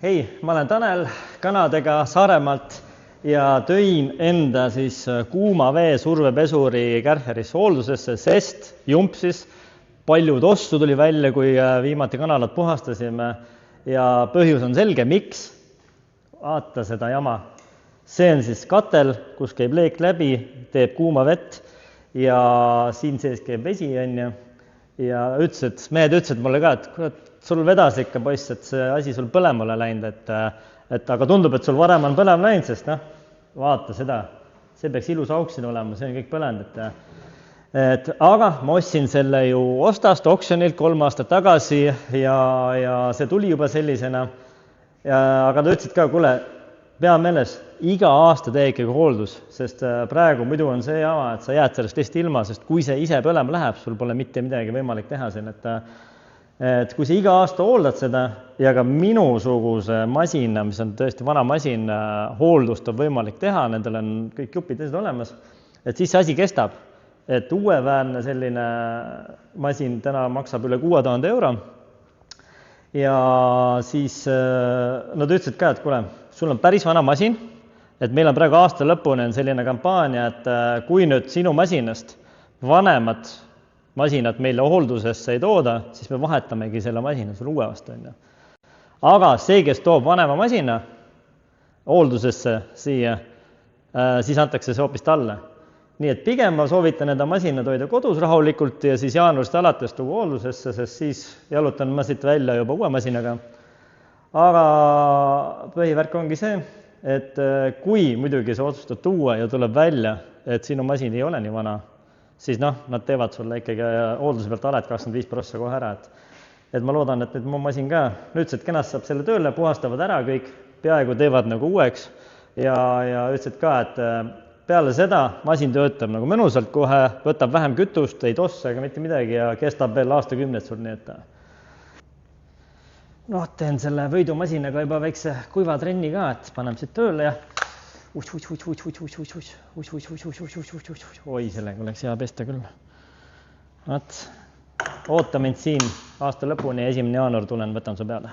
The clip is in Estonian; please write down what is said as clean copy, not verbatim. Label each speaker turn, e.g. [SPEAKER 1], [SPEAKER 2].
[SPEAKER 1] Hei, ma olen Tanel kanadega Saaremaalt ja tõin enda siis kuuma vee survepesuri Kärcherisse hooldusesse, sest jumpsis palju tossu tuli välja, kui viimati kanalat puhastasime ja põhjus on selge, miks. Vaata seda jama. See on siis katel, kus käib leek läbi, teeb kuuma vett ja siin sees käib vesi ja mehed ütlesid mulle ka, et sul vedas ikka poiss, et see asi sul põlemale läinud, aga tundub, et sul varem on põlem läinud, sest vaata seda, see peaks ilus auk siin olema, see on kõik põlenud. Aga ma ostsin selle ju ostast oksjonilt 3 aastat tagasi ja see tuli juba sellisena. Aga ta ütlesid ka, kuule, pea meeles, iga aasta tee ikkagi hooldus, sest praegu muidu on see jama, et sa jääd sellest lihtsalt ilma, sest kui see ise põlema läheb, sul pole mitte midagi võimalik teha siin, et kui sa iga aasta hooldad seda ja ka minusuguse masina, mis on tõesti vana masin, hooldust on võimalik teha, nendel on kõik jupid olemas, et siis see asi kestab. Et uueväärne selline masin täna maksab üle 6000 euro ja siis nad ütlesid ka, et kuule, sul on päris vana masin, et meil on praegu aasta lõpuni on selline kampaania, et kui nüüd sinu masinast vanemad masinat meile hooldusesse ei tooda, siis me vahetamegi selle masina sulle uue vastu. Aga see, kes toob vanema masina hooldusesse siia, siis antakse see hoopis talle. Nii et pigem ma soovitan enda masinad hoida kodus rahulikult ja siis jaanuarist alates tuua hooldusesse, sest siis jalutan ma siit välja juba uue masinaga. Aga põhivärk ongi see, et kui muidugi sa otsustad tuua ja tuleb välja, et sinu masin ei ole nii vana, siis nad teevad sulle ikkagi hoolduse pealt aled 25% kohe ära. Et ma loodan, et nüüd mu masin ka nüüdsed kenast saab selle tööle, puhastavad ära kõik, peaaegu teevad nagu uueks ja ütlesid ka, et peale seda masin töötab nagu mõnusalt kohe, võtab vähem kütust, ei tossa ega mitte midagi ja kestab veel aastakümned sul nii, et teen selle võidumasinaga juba väikse kuivatrenni ka, et paneme siit tööle ja oi, sellega oleks hea pesta küll. Oota mind siin aasta lõpuni, 1. jaanuar tulen, võtan su peale.